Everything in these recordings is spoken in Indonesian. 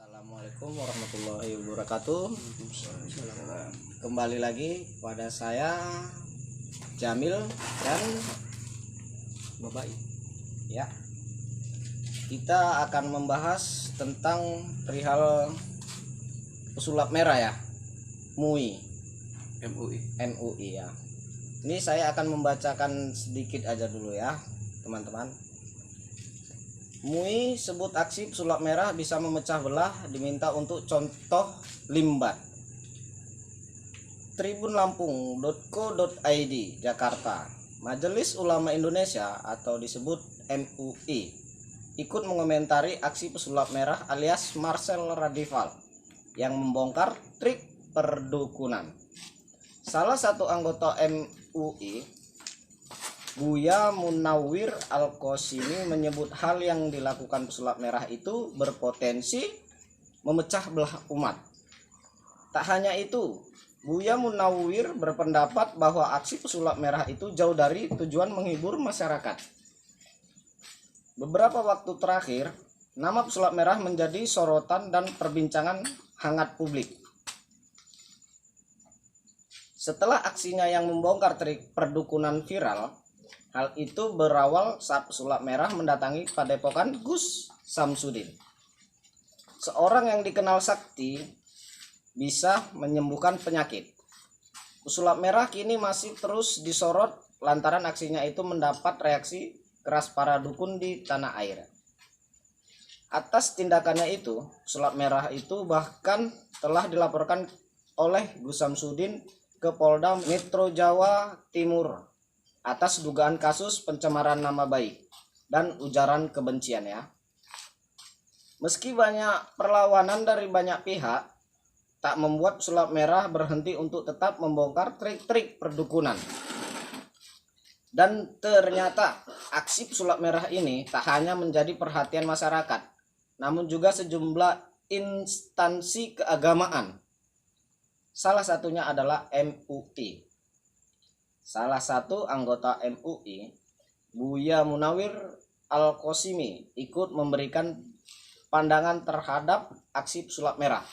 Assalamualaikum warahmatullahi wabarakatuh. Kembali lagi pada saya Jamil dan Babai. Ya, kita akan membahas tentang perihal pesulap merah ya, MUI ya. Ini saya akan membacakan sedikit aja dulu ya, teman-teman. MUI sebut aksi pesulap merah bisa memecah belah, diminta untuk contoh limbat. tribunlampung.co.id Jakarta. Majelis Ulama Indonesia atau disebut MUI ikut mengomentari aksi pesulap merah alias Marcel Radival yang membongkar trik perdukunan. Salah satu anggota MUI, Buya Munawwir Al-Qasyimi, menyebut hal yang dilakukan pesulap merah itu berpotensi memecah belah umat. Tak hanya itu, Buya Munawwir berpendapat bahwa aksi pesulap merah itu jauh dari tujuan menghibur masyarakat. Beberapa waktu terakhir, nama pesulap merah menjadi sorotan dan perbincangan hangat publik. Setelah aksinya yang membongkar trik perdukunan viral, hal itu berawal saat pesulap merah mendatangi padepokan Gus Samsudin, seorang yang dikenal sakti bisa menyembuhkan penyakit. Pesulap merah kini masih terus disorot lantaran aksinya itu mendapat reaksi keras para dukun di tanah air. Atas tindakannya itu, pesulap merah itu bahkan telah dilaporkan oleh Gus Samsudin ke Polda Metro Jawa Timur atas dugaan kasus pencemaran nama baik dan ujaran kebencian ya. Meski banyak perlawanan dari banyak pihak, tak membuat pesulap merah berhenti untuk tetap membongkar trik-trik perdukunan. Dan ternyata aksi pesulap merah ini tak hanya menjadi perhatian masyarakat, namun juga sejumlah instansi keagamaan. Salah satunya adalah MUI. Salah satu anggota MUI, Buya Munawwir Al-Qasyimi, ikut memberikan pandangan terhadap aksi pesulap merah.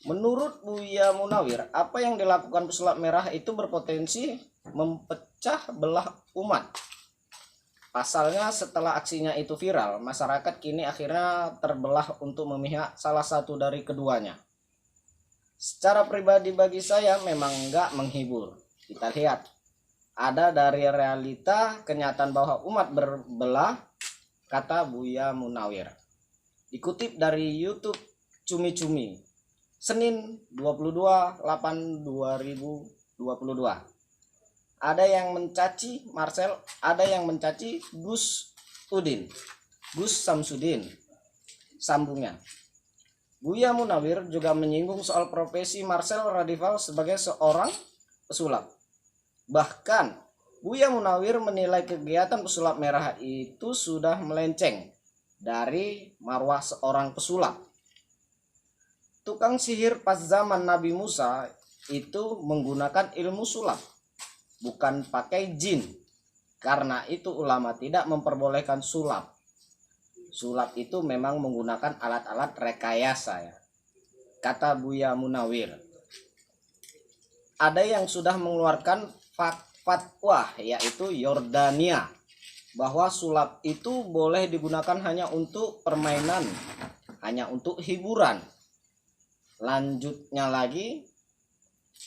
Menurut Buya Munawwir, apa yang dilakukan pesulap merah itu berpotensi memecah belah umat. Pasalnya setelah aksinya itu viral, masyarakat kini akhirnya terbelah untuk memihak salah satu dari keduanya. Secara pribadi bagi saya memang enggak menghibur. Kita lihat, ada dari realita kenyataan bahwa umat berbelah, kata Buya Munawwir. Dikutip dari YouTube Cumi Cumi, Senin 22/8/2022. Ada yang mencaci Marcel, ada yang mencaci Gus Samsudin. Sambungnya, Buya Munawwir juga menyinggung soal profesi Marcel Radival sebagai seorang pesulap. Bahkan Buya Munawwir menilai kegiatan pesulap merah itu sudah melenceng dari marwah seorang pesulap. Tukang sihir pas zaman Nabi Musa itu menggunakan ilmu sulap, bukan pakai jin. Karena itu ulama tidak memperbolehkan sulap. Sulap itu memang menggunakan alat-alat rekayasa ya, kata Buya Munawwir. Ada yang sudah mengeluarkan fatwa, yaitu Yordania, bahwa sulap itu boleh digunakan hanya untuk permainan, hanya untuk hiburan. Lanjutnya lagi,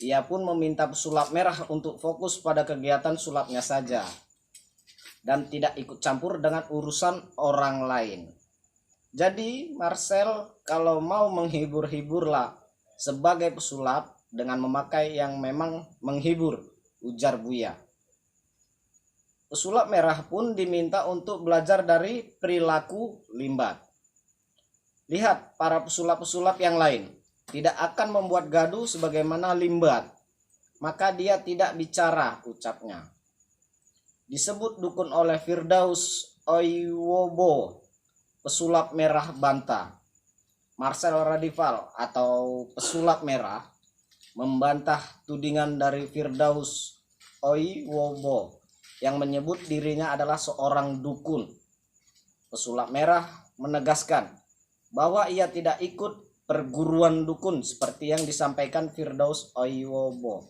ia pun meminta pesulap merah untuk fokus pada kegiatan sulapnya saja dan tidak ikut campur dengan urusan orang lain. Jadi Marcel kalau mau menghibur-hiburlah sebagai pesulap dengan memakai yang memang menghibur, ujar Buya. Pesulap merah pun diminta untuk belajar dari perilaku limbat. Lihat para pesulap-pesulap yang lain tidak akan membuat gaduh sebagaimana limbat, maka dia tidak bicara, ucapnya. Disebut dukun oleh Firdaus Oiwobo, pesulap merah bantah. Marcel Radival atau pesulap merah membantah tudingan dari Firdaus Oiwobo yang menyebut dirinya adalah seorang dukun. Pesulap merah menegaskan bahwa ia tidak ikut perguruan dukun seperti yang disampaikan Firdaus Oiwobo.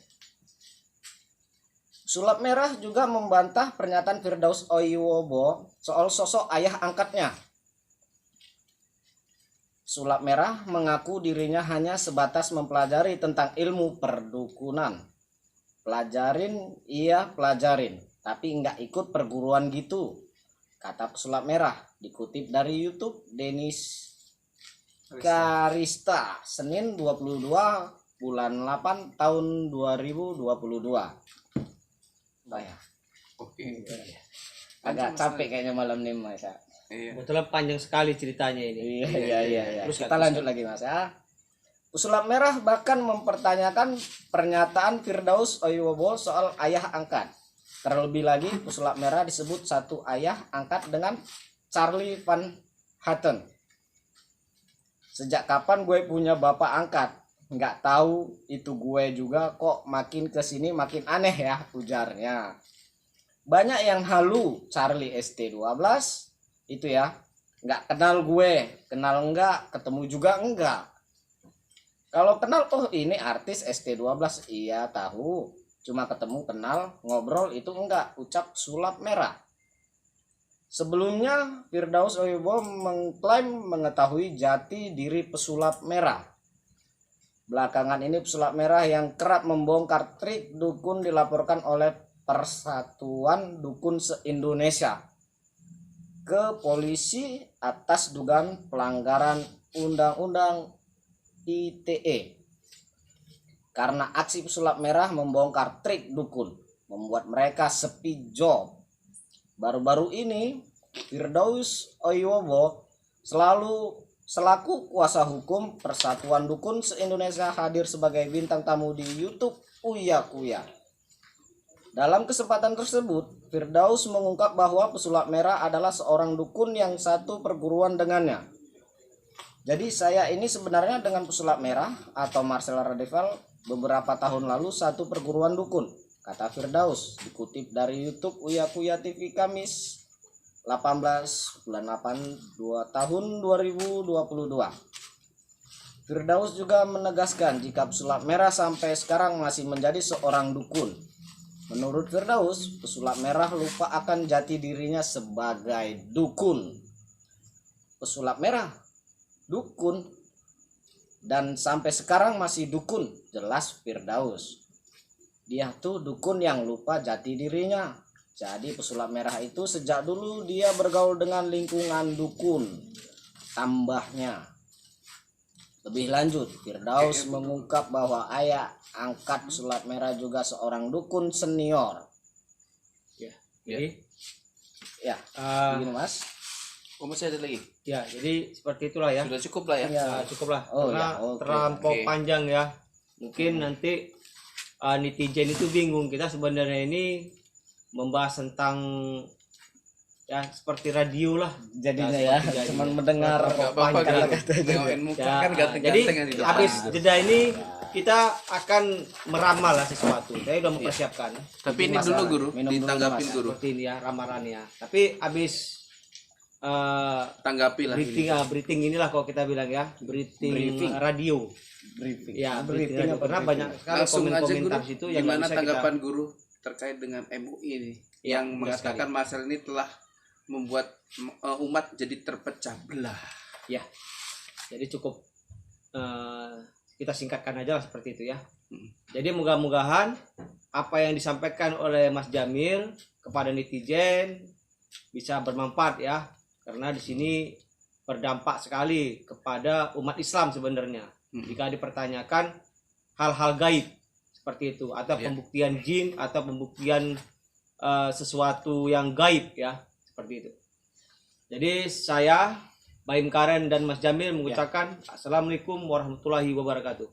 Sulap Merah juga membantah pernyataan Firdaus Oiwobo soal sosok ayah angkatnya. Sulap Merah mengaku dirinya hanya sebatas mempelajari tentang ilmu perdukunan. Pelajarin, tapi nggak ikut perguruan gitu, kata pesulap merah, dikutip dari YouTube Denis Karista, Senin 22 bulan 8 tahun 2022. Bayar. Oke. Agak capek kayaknya malam ini Mas. Iya. Kebetulan panjang sekali ceritanya ini. Iya. Terus Kita lanjut lagi Mas ya. Pesulap Merah bahkan mempertanyakan pernyataan Firdaus Oiwobo soal ayah angkat. Terlebih lagi, Pesulap Merah disebut satu ayah angkat dengan Charlie Van Houten. Sejak kapan gue punya bapak angkat? Nggak tahu, itu gue juga, kok makin kesini makin aneh ya, ujarnya. Banyak yang halu Charlie ST12 itu ya, nggak kenal gue, kenal enggak, ketemu juga enggak. Kalau kenal, oh ini artis ST12, iya tahu. Cuma ketemu, kenal, ngobrol itu enggak, ucap Sulap Merah. Sebelumnya, Firdaus Oiwobo mengklaim mengetahui jati diri pesulap merah. Belakangan ini pesulap merah yang kerap membongkar trik dukun dilaporkan oleh Persatuan Dukun se-Indonesia ke polisi atas dugaan pelanggaran Undang-Undang ITE. Karena aksi pesulap merah membongkar trik dukun membuat mereka sepi job. Baru-baru ini Firdaus Oiwobo selaku kuasa hukum Persatuan Dukun se-Indonesia hadir sebagai bintang tamu di YouTube Uya Kuya. Dalam kesempatan tersebut, Firdaus mengungkap bahwa pesulap merah adalah seorang dukun yang satu perguruan dengannya. Jadi saya ini sebenarnya dengan pesulap merah atau Marcel Radeval beberapa tahun lalu satu perguruan dukun, kata Firdaus, dikutip dari YouTube Uya Kuya TV Kamis 18 bulan 8 tahun 2022. Firdaus juga menegaskan jika pesulap merah sampai sekarang masih menjadi seorang dukun. Menurut Firdaus, pesulap merah lupa akan jati dirinya sebagai dukun. Pesulap merah dukun dan sampai sekarang masih dukun, jelas Firdaus. Dia tuh dukun yang lupa jati dirinya. Jadi pesulap merah itu sejak dulu dia bergaul dengan lingkungan dukun, tambahnya. Lebih lanjut, Firdaus mengungkap bahwa ayah angkat pesulap merah juga seorang dukun senior. Jadi Begini Mas. Oh, masih ada lagi? ya, jadi seperti itulah ya. Sudah cukup lah ya. Ya. Cukup lah. Oh, Karena ya, oke. terlampau Oke. panjang ya. Mungkin nanti netizen itu bingung. Kita sebenarnya ini membahas tentang ya seperti radio lah. Jadinya Ya, ya, seperti jadi. cuman mendengar Nggak apa-apa kata-kata gitu. aja. Ngawain muka Ya, kan ganteng-ganteng jadi yang di depan. habis jeda ini kita akan meramal lah sesuatu. Saya udah mempersiapkan Tapi ini Mas, dulu guru, minum dulu, ditanggapin Mas. guru. seperti ini ya ramalannya. Tapi habis Tanggapi lah. briefing inilah kalau kita bilang ya, briefing radio. Briefing. Ya, briefing briefing radio. apa Karena briefing? banyak sekali Langsung aja guru. komentar situ yang Gimana bisa tanggapan guru terkait dengan MUI ini Ya, yang benar mengatakan Marcel ini telah membuat umat jadi terpecah belah. ya. Jadi cukup kita singkatkan aja lah seperti itu ya. Jadi mudah-mudahan apa yang disampaikan oleh Mas Jamil kepada netizen bisa bermanfaat ya, karena di sini berdampak sekali kepada umat Islam sebenarnya. Jika dipertanyakan hal-hal gaib seperti itu atau Ya. pembuktian jin atau pembuktian sesuatu yang gaib ya, seperti itu. Jadi saya Baim Karen dan Mas Jamil mengucapkan Assalamualaikum warahmatullahi wabarakatuh.